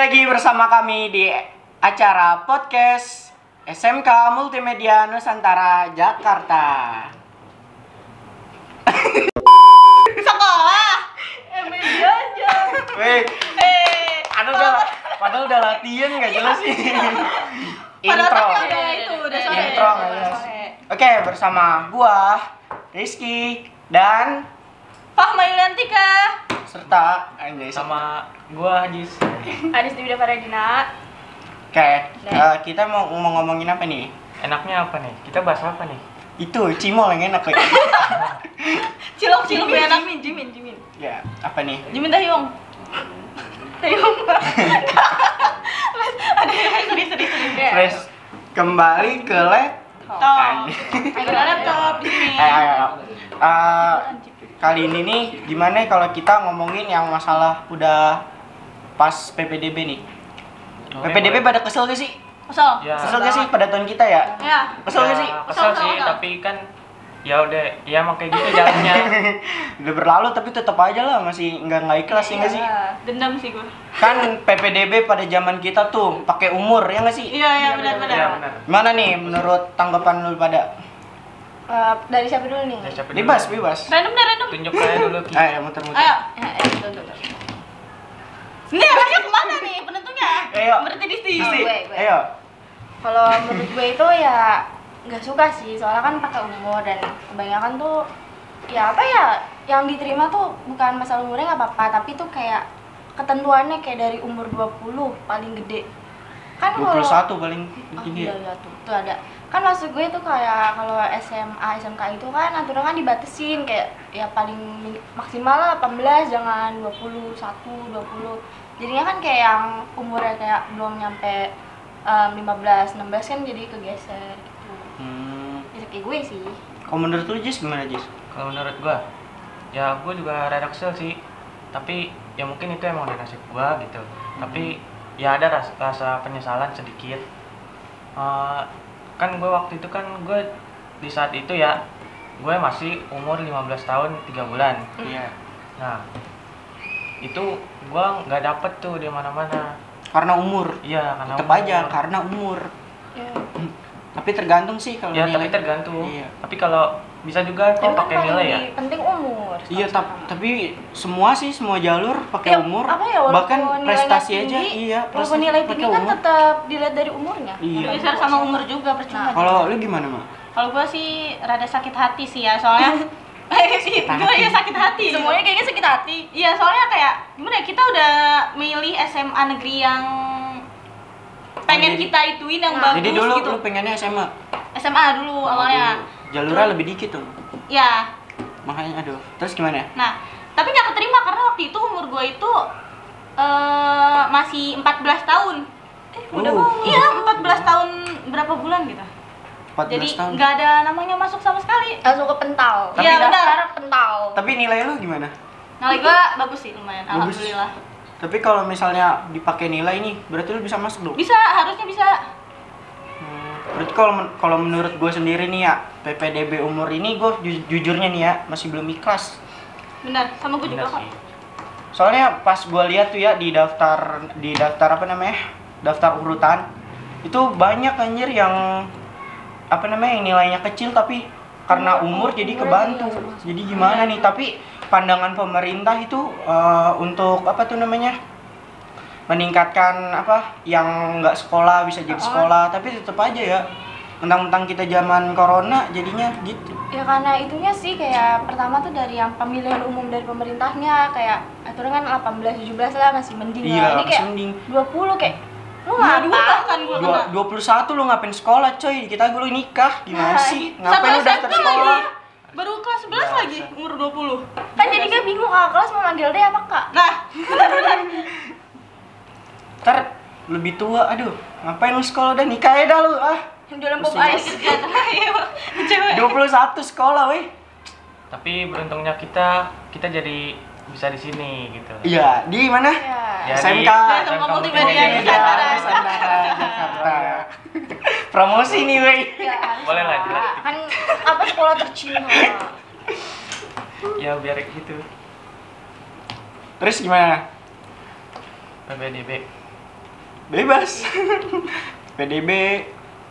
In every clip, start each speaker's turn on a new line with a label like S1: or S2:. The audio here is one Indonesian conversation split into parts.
S1: lagi bersama kami di acara podcast SMK Multimedia Nusantara Jakarta.
S2: Sekolah media aja.
S1: Padahal udah latihan nggak jelas sih.
S2: Intro
S1: Intro nggak jelas. Oke, bersama gua Rizky dan
S2: Fahma Yuliantika
S1: serta Anjay
S3: sama gua Ajis.
S2: Adis Dwi Faradina.
S1: Oke, kita mau ngomongin apa nih?
S3: Enaknya apa nih? Kita bahas apa nih?
S1: Itu cimol yang enak.
S2: Cilok enak. Jimin.
S1: Ya, apa nih?
S2: Jimin Taehyung. Ada sedih.
S1: Fresh kembali ke laptop.
S2: Laptop di sini.
S1: Kali ini nih gimana kalau kita ngomongin yang masalah udah pas PPDB nih. PPDB pada kesel gak sih?
S2: Kesel.
S3: Ya.
S1: Kesel gak sih pada tahun kita ya?
S2: Ya.
S1: Kesel gak sih?
S3: Kesel sih,
S2: Kesel.
S3: tapi kan ya udah, ya emang kayak gitu jalannya.
S1: Udah berlalu tapi tetap aja lah masih nggak ikhlas ya nggak sih?
S2: Dendam sih gua.
S1: Kan PPDB pada zaman kita tuh pakai umur ya nggak sih?
S2: Iya benar.
S3: Iya benar.
S1: Mana nih menurut tanggapan lu pada?
S2: Dari siapa dulu nih?
S3: Ya, siapa dulu?
S1: Bebas.
S2: Random.
S3: Tunjuk aja dulu Ki.
S1: Ayo muter-muter.
S2: Ayo. Ini arahnya kemana nih penentunya?
S1: Ayo.
S2: Berarti Disti.
S4: Gue.
S1: Ayo.
S4: Kalau menurut gue itu ya nggak suka sih, soalnya kan pakai umur dan kebanyakan tuh ya apa ya yang diterima tuh bukan masalah umurnya nggak apa-apa, tapi tuh kayak ketentuannya kayak dari umur 20 paling gede. Kan
S1: 21 paling tinggi.
S4: iya tuh ada. Kan maksud gue tuh kayak kalau SMA, SMK itu kan aturan kan dibatesin kayak ya paling maksimal lah 18, jangan 21, 20. Jadinya kan kayak yang umurnya kayak belum nyampe 15, 16 kan jadi kegeser gitu. Jadi kayak gue sih.
S1: Kalau menurut lu Jis gimana Jis?
S3: Kalau menurut gua, ya gua juga rada kesel sih. Tapi ya mungkin itu emang udah nasib gua gitu. Tapi ya ada rasa penyesalan sedikit. Kan gue waktu itu kan gue di saat itu ya gue masih umur 15 tahun 3 bulan.
S1: Iya.
S3: Nah itu gue nggak dapet tuh di mana-mana.
S1: Karena umur.
S3: Iya karena
S1: Tetep
S3: umur.
S1: aja karena umur.
S4: Ya.
S1: Tapi tergantung sih kalau
S3: Ya
S1: nilai.
S3: tapi tergantung.
S1: Iya.
S3: Tapi kalau bisa juga
S4: Tapi
S3: kok
S4: kan
S3: pakai nilai ya.
S4: penting umur.
S1: Iya,
S4: sama-sama.
S1: tapi semua jalur pakai
S4: Ya,
S1: umur.
S4: apa ya, walaupun
S1: Bahkan
S4: nilainya
S1: prestasi
S4: tinggi,
S1: aja iya,
S4: walaupun nilai tinggi
S1: pakai
S4: kan
S1: umur.
S4: tetap dilihat dari umurnya.
S1: Iya.
S2: Geser sama umur juga percuma.
S1: Kalau lu gimana, Mak?
S2: Kalau gue sih rada sakit hati sih ya, soalnya gue ya sakit hati.
S4: Semuanya kayaknya sakit hati.
S2: Iya, soalnya kayak gimana ya, kita udah milih SMA negeri yang pengen
S1: jadi-
S2: kita ituin yang bagus
S1: Jadi dulu
S2: gitu.
S1: lu pengennya SMA.
S2: SMA dulu awalnya.
S1: Jalurnya lebih dikit tuh.
S2: Ya.
S1: Makanya aduh. Terus gimana?
S2: Nah, tapi nggak keterima karena waktu itu umur gue itu masih 14 tahun.
S1: Udah
S2: Iya, 14 tahun berapa bulan gitu.
S1: 14
S2: Jadi
S1: tahun.
S2: nggak ada namanya masuk sama sekali.
S4: Langsung ke pental.
S1: Tapi
S2: Iya,
S1: dah-
S2: benar.
S4: Pental.
S1: Tapi nilai lu gimana?
S2: Nilai gue bagus sih, lumayan.
S1: Bagus.
S2: Alhamdulillah.
S1: Tapi kalau misalnya dipakai nilai nih, berarti lu bisa masuk dong.
S2: Bisa, harusnya bisa.
S1: Berarti kalau menurut gue sendiri nih ya, PPDB umur ini gue jujurnya nih ya masih belum ikhlas.
S2: Benar, sama gue juga
S3: Bener
S2: kok.
S3: sih.
S1: Soalnya pas gue lihat tuh ya di daftar apa namanya? Daftar urutan itu banyak anjir yang apa namanya yang nilainya kecil tapi karena umur jadi kebantu. Jadi gimana nih? Tapi pandangan pemerintah itu untuk apa tuh namanya? Meningkatkan apa yang nggak sekolah bisa jadi sekolah, tapi tetap aja ya mentang-mentang kita zaman corona jadinya gitu.
S4: Ya karena itunya sih kayak pertama tuh dari yang pemilihan umum dari pemerintahnya kayak aturan kan 18 17 lah masih mending
S1: Iya,
S4: lah. Ini
S1: masih
S4: kayak
S1: mending.
S4: 20 kayak lu
S2: Dua
S4: ngapa?
S2: kan gue kena.
S1: 21 lu ngapain sekolah coy? Kita dulu nikah gimana
S4: Nah,
S1: sih?
S2: Satu
S1: Ngapain lu daftar
S2: SMP
S1: sekolah?
S2: lagi. Baru kelas 11 lagi, umur 20.
S4: Kan jadi kayak bingung kakak kelas mau manggil dia apa kak?
S2: Nah,
S1: Ntar lebih tua, aduh ngapain lu sekolah udah nikah ya dah lu ah.
S4: Yang dalam pop
S1: Pusing.
S4: ice.
S2: cewek.
S1: 21 sekolah weh.
S3: Tapi beruntungnya kita jadi bisa di sini gitu.
S1: Iya, di mana?
S4: Ya.
S3: Ya,
S1: SMK.
S3: di
S2: SMK Multimedia
S1: Nusantara
S2: Nusantara.
S1: Jakarta. Promosi nih weh.
S4: Ya, harus
S3: Boleh lah,
S4: lah.
S3: jelas.
S4: Kan apa sekolah tercinta.
S3: Ya biar gitu.
S1: Terus gimana?
S3: PPDB.
S1: bebas. PDB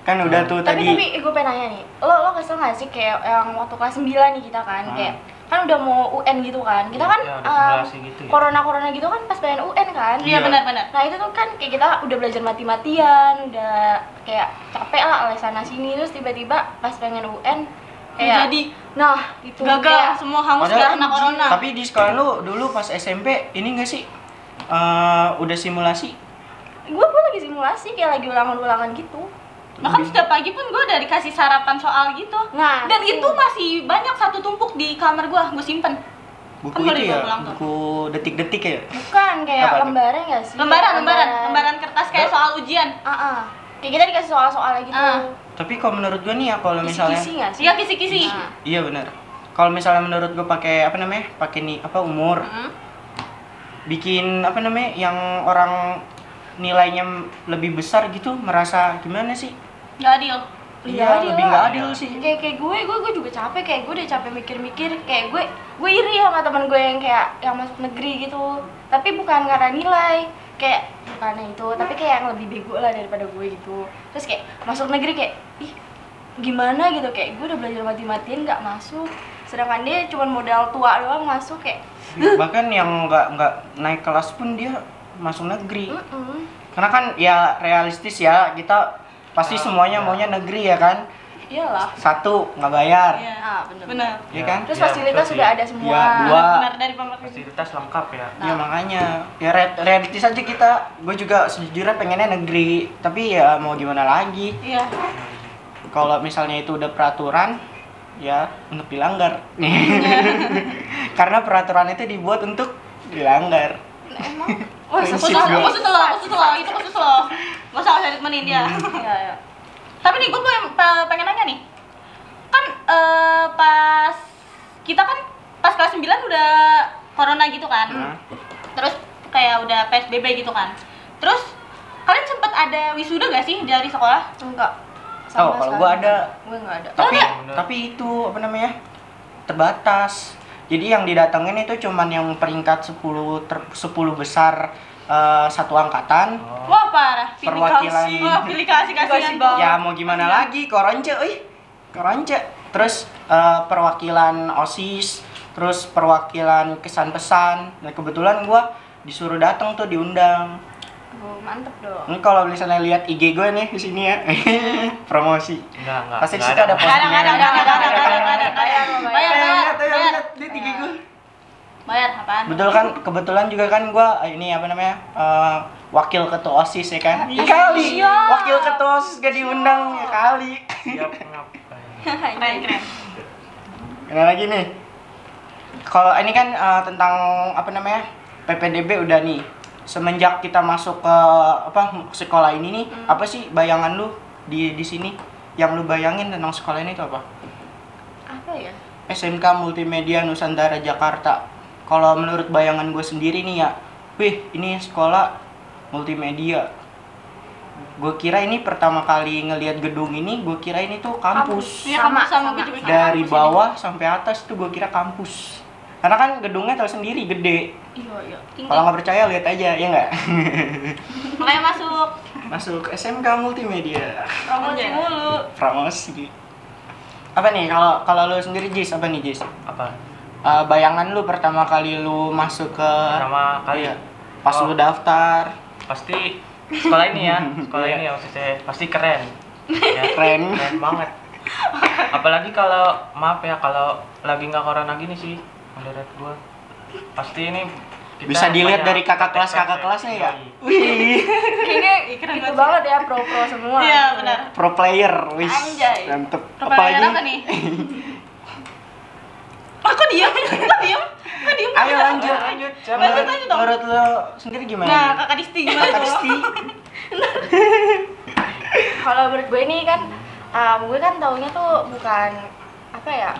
S1: kan udah tuh
S4: Tapi
S1: tadi.
S4: gue pengen nanya nih, lo kesel nggak sih kayak yang waktu kelas 9 nih kita kan, kayak kan udah mau UN gitu kan, kita kan
S3: Ya, ada simulasi gitu ya.
S4: corona gitu kan pas pengen UN kan.
S2: Iya benar-benar.
S4: Nah itu tuh kan kayak kita udah belajar mati-matian, udah kayak capek lah oleh sana sini, terus tiba-tiba pas pengen UN kayak
S2: Jadi
S4: nah itu
S2: gagal
S4: kayak,
S2: semua hangus
S1: Padahal-
S2: karena corona.
S1: Tapi di sekolah lu dulu pas SMP ini enggak sih udah simulasi?
S4: gue lagi simulasi kayak lagi ulangan-ulangan gitu.
S2: Bahkan setiap pagi pun gue udah dikasih sarapan soal gitu.
S4: Nah,
S2: Dan itu masih banyak satu tumpuk di kamar gue simpen.
S1: Buku
S2: Kan baru
S1: itu
S2: dibawa
S1: ya,
S2: pulang tuh.
S1: buku detik-detik ya.
S4: bukan kayak
S1: Apa tuh?
S4: lembaran nggak sih?
S2: Lembaran kertas kayak soal ujian.
S4: Kayak kita dikasih soal-soalnya gitu.
S1: Tapi kalau menurut gua nih ya kalau misalnya
S4: Kisi-kisi nggak sih?
S2: Iya kisi-kisi.
S4: Nah.
S1: iya benar. Kalau misalnya menurut gua pakai apa namanya? Pakai nih apa umur. Bikin apa namanya yang orang nilainya lebih besar gitu merasa gimana sih?
S2: Gak adil.
S1: Iya,
S4: adil
S1: lebih
S4: lah.
S1: nggak adil sih.
S4: Kayak gue juga capek, kayak gue udah capek mikir-mikir, kayak gue iri sama teman gue yang kayak yang masuk negeri gitu. Tapi bukan karena nilai, kayak bukannya itu, tapi kayak yang lebih bego lah daripada gue gitu. Terus kayak masuk negeri kayak ih gimana gitu, kayak gue udah belajar mati-matian nggak masuk, sedangkan dia cuma modal tua doang masuk kayak
S1: Bahkan yang nggak naik kelas pun dia masuk negeri.
S4: mm-mm.
S1: Karena kan ya realistis ya, kita pasti semuanya maunya negeri ya kan.
S4: Iyalah.
S1: Satu nggak bayar,
S2: Iya.
S4: Bener.
S2: Benar.
S1: ya kan?
S4: Terus
S3: Iya,
S4: fasilitas
S3: betul
S4: sudah
S3: sih.
S4: ada semua.
S1: Iya, dua.
S2: Benar dari pemerintah.
S3: Fasilitas lengkap ya.
S1: Ya makanya ya realistis aja kita. Gue juga sejujurnya pengennya negeri, tapi ya mau gimana lagi.
S2: Iya.
S1: Kalau misalnya itu udah peraturan, ya untuk dilanggar. Karena peraturan itu dibuat untuk dilanggar.
S4: Emang
S1: Prinsip
S2: Khusus
S1: gua.
S2: lo, itu khusus lo. Gak usah ditemenin dia.
S4: Iya.
S2: Tapi nih gue pengen nanya nih. Kan pas kita kan pas kelas 9 udah corona gitu kan.
S1: Nah,
S2: Terus kayak udah PSBB gitu kan. Terus kalian sempet ada wisuda gak sih dari sekolah?
S4: Enggak.
S1: Oh, kalau gua ada.
S4: Gue enggak ada.
S1: tapi
S3: bener.
S1: tapi itu apa namanya? Terbatas. Jadi yang didatengin itu cuman yang peringkat 10 besar satu angkatan.
S3: Oh.
S2: Wah parah.
S1: Perwakilan.
S2: Wah pilih kasih kasihan.
S1: Ya mau gimana lagi, koronce, koronce. Terus perwakilan OSIS, terus perwakilan kesan pesan. Nah kebetulan gua disuruh datang tuh, diundang.
S4: Oh, mantep dong.
S1: Ini kalau misalnya lihat IG gue nih di sini ya, promosi.
S3: Enggak.
S1: Pasti di
S3: Enggak
S1: situ ada
S2: Gak ada,
S1: postingan.
S2: gak ada. Bayar.
S1: Lihat IG gue.
S2: Bayar apaan?
S1: Betul kan, kebetulan juga kan gua ini apa namanya? Wakil ketua OSIS ya kan? Ya kali.
S2: Iya.
S1: Wakil ketua OSIS gak diundang ya kali.
S3: Siap ngapain.
S2: Keren.
S1: Ada lagi nih. Kalau ini kan tentang apa namanya? PPDB udah nih. Semenjak kita masuk ke sekolah ini nih, apa sih bayangan lu di sini? Yang lu bayangin tentang sekolah ini itu apa?
S4: Apa ya?
S1: SMK Multimedia Nusantara Jakarta. Kalau menurut bayangan gue sendiri nih ya, wih ini sekolah multimedia. Gue kira ini pertama kali ngelihat gedung ini, gue kira ini tuh kampus.
S2: Iya kamu sama gue juga.
S1: Dari bawah sampai atas tuh gue kira kampus. Karena kan gedungnya tahu sendiri gede.
S4: Iya.
S1: Kalau nggak percaya lihat aja, ya nggak?
S2: Makanya masuk
S1: Masuk SMK Multimedia.
S2: promosi mulu.
S1: Promosi. Apa nih kalau lu sendiri Jis, apa nih Jis?
S3: Apa?
S1: Bayangan lu pertama kali lu masuk ke
S3: Pertama kali.
S1: Iya. Pas
S3: Oh.
S1: lu daftar,
S3: Pasti sekolah ini ya. Sekolah
S1: Iya.
S3: ini maksudnya pasti keren. Ya,
S1: keren.
S3: keren banget. Apalagi kalau maaf ya kalau lagi nggak corona gini sih menurut gua pasti ini kita
S1: Bisa dilihat
S3: banyak
S1: dari kakak kelasnya ya.
S3: Yoi.
S1: Wih,
S2: Kayaknya keren
S4: Itu banget ya pro semua.
S2: Iya benar.
S1: pro player, wis.
S4: Anjay.
S1: Mantep.
S2: Pertanyaan apa nih? Aku diam.
S1: Ayo lanjut.
S3: Siapa?
S2: Lanjut dong.
S1: Menurut lu sendiri gimana?
S2: Nah, Kakak Disti gimana
S1: Kakak
S2: tuh?
S1: Disti.
S4: Kalau menurut gue ini kan, gue kan taunya tuh bukan apa ya,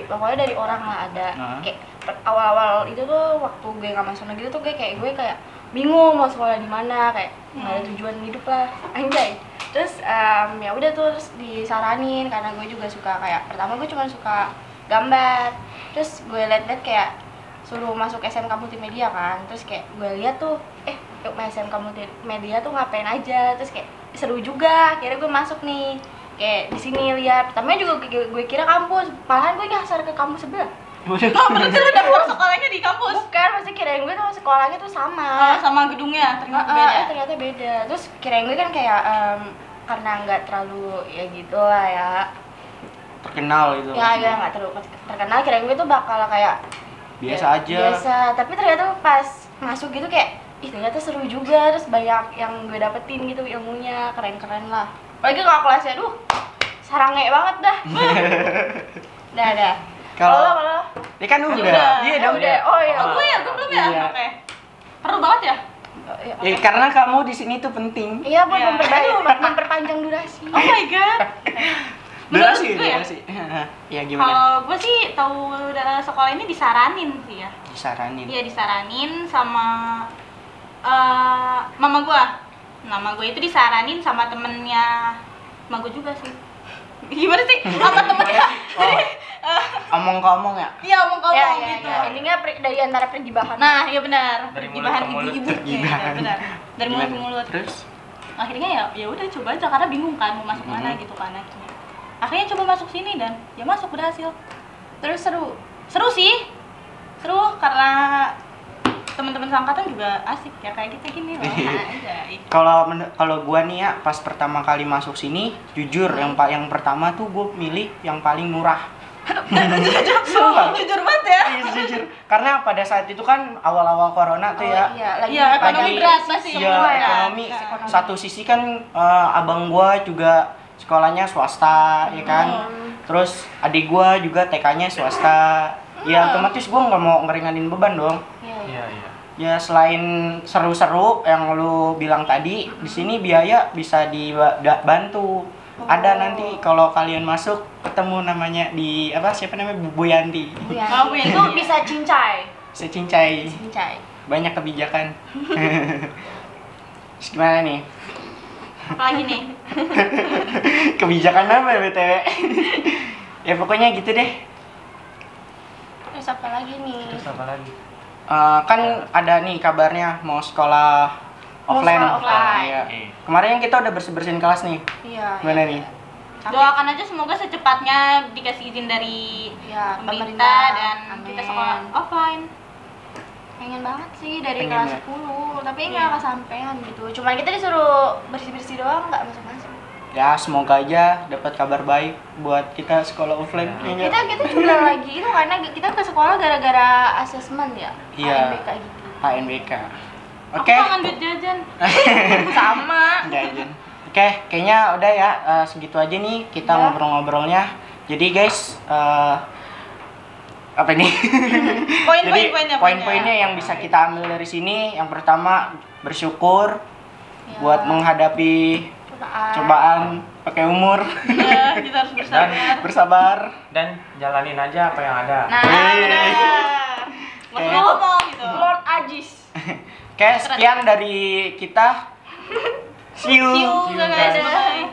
S4: pokoknya dari orang lah ada.
S1: Nah.
S4: Kayak awal-awal itu tuh waktu gue nggak masuk negeri tuh gue kayak bingung mau sekolah di mana, kayak nggak ada tujuan hidup lah, anjay. Terus ya udah tuh terus disaranin karena gue juga suka, kayak pertama gue cuma suka gambar, terus gue liat-liat kayak suruh masuk SMK Multimedia kan, terus kayak gue lihat tuh SMK multimedia tuh ngapain aja, terus kayak seru juga. Akhirnya gue masuk nih, kayak di sini lihat. Pertamanya juga gue kira kampus, malahan gue nyasar ke kampus sebelah.
S2: Oh, berarti lu daftar sekolahnya di kampus?
S4: Bukan, maksudnya kirain gue tuh sekolahnya tuh
S2: Oh,
S4: sama.
S2: sama gedungnya, ternyata beda.
S4: Ternyata beda. Terus kirain gue kan kayak karena nggak terlalu ya gitu lah ya.
S1: Terkenal gitu.
S4: Ya nggak terlalu terkenal. Kirain gue tuh bakal kayak
S1: Biasa
S4: ya,
S1: aja.
S4: Biasa. Tapi ternyata pas masuk gitu kayak, ih ternyata seru juga. Terus banyak yang gue dapetin gitu ilmunya, keren-keren lah. Apalagi kalau kelasnya, aduh, sarange banget dah. Dah. Kalau
S1: Ini kan udah. Iya
S4: Ya
S1: dong.
S4: udah. Oh iya.
S2: Oh, gue ya, gue belum ya?
S1: Iya.
S2: Oke. Perlu banget ya?
S1: Ya, karena kamu di sini tuh penting.
S4: Iya, buat
S2: Iya.
S4: memperpanjang durasi.
S2: Oh my god.
S1: Durasi,
S2: Menurut gue ya?
S1: durasi. Ya gimana?
S2: Kalau gue sih tahu sekolah ini disaranin sih ya.
S1: Disaranin.
S2: Iya disaranin sama mama gue. Mama gue itu disaranin sama temennya mama gue juga sih. Gimana sih? Sama temennya?
S1: Omong-omong ya.
S2: Iya omong
S4: Ya,
S2: gitu.
S4: ya. Intinya dari antara pergibahan.
S2: Nah iya benar.
S3: Dari mulut
S2: Gibahan
S3: ke mulut.
S2: ibu-ibu.
S1: Gibahan.
S2: Iya, benar. Dari mulut ke
S1: Gimana?
S2: mulut.
S1: Terus?
S2: Akhirnya ya udah coba aja karena bingung kan mau masuk mana gitu kan akhirnya. Akhirnya coba masuk sini dan ya masuk berhasil.
S4: Terus seru.
S2: Seru sih. Seru karena teman-teman seangkatan juga asik ya kayak kita gini loh. Anjay.
S1: Kalau gua nih ya pas pertama kali masuk sini, jujur yang pertama tuh gua milih yang paling murah. Sumpah.
S2: Jujur banget ya.
S1: Iya, jujur. Karena pada saat itu kan awal-awal corona tuh ya.
S4: Iya, lagi
S2: Iya, ekonomi berat masih
S1: Iya,
S2: semua ya.
S1: ekonomi.
S2: Nah.
S1: Satu sisi kan abang gua juga sekolahnya swasta, ya kan. Terus adik gua juga TK-nya swasta. Ya otomatis gua nggak mau ngeringanin beban dong.
S4: Iya.
S3: Iya, iya.
S1: Ya selain seru-seru yang lu bilang tadi, di sini biaya bisa dibantu. Ada nanti kalau kalian masuk ketemu namanya di apa siapa namanya Bu Yanti.
S2: Oh, Bu Yanti.
S4: Itu bisa cincai.
S1: Secincai.
S4: Cincai.
S1: Banyak kebijakan. Terus gimana nih?
S2: Apalagi nih?
S1: Kebijakan apa ya BTW? Ya pokoknya gitu deh.
S4: Terus apa lagi nih?
S3: Terus apa lagi?
S1: Kan ada nih kabarnya mau sekolah offline.
S4: sekolah offline.
S1: Iya.
S3: Oke.
S1: Kemarin kan kita udah bersih-bersihin kelas nih.
S4: Iya.
S1: Gimana nih?
S2: Doakan aja semoga secepatnya dikasih izin dari
S4: Ya,
S2: pemerintah dan
S4: Amin.
S2: kita sekolah offline.
S4: Pengen banget sih dari
S1: Pengen
S4: kelas
S1: ya?
S4: 10, tapi
S2: Iya.
S4: nggak kesampean gitu. Cuman kita disuruh bersih-bersih doang, nggak masuk-masuk.
S1: Ya semoga aja dapat kabar baik buat kita sekolah offline.
S3: Ya.
S1: Iya.
S4: Kita juga lagi itu karena kita ke sekolah gara-gara asesmen ya.
S1: Iya.
S4: ANBK gitu.
S1: HNBK.
S2: Aku
S1: Oke.
S2: kangen duit jajan.
S4: Sama.
S1: Jajan. Oke, kayaknya udah ya segitu aja nih kita
S4: Ya.
S1: ngobrol-ngobrolnya. Jadi guys, apa nih? Jadi
S2: Poin-poinnya.
S1: poin-poinnya yang bisa kita ambil dari sini, yang pertama bersyukur
S4: Ya.
S1: buat menghadapi cobaan pakai umur,
S2: Iya, kita harus bersabar.
S1: bersabar.
S3: Dan jalanin aja apa yang ada.
S2: Nah,
S1: Yeay.
S2: benar. Nggak usah ngomong gitu.
S4: Lord Ajis.
S1: Oke, sekian dari kita. See you.
S2: See you guys. Bye.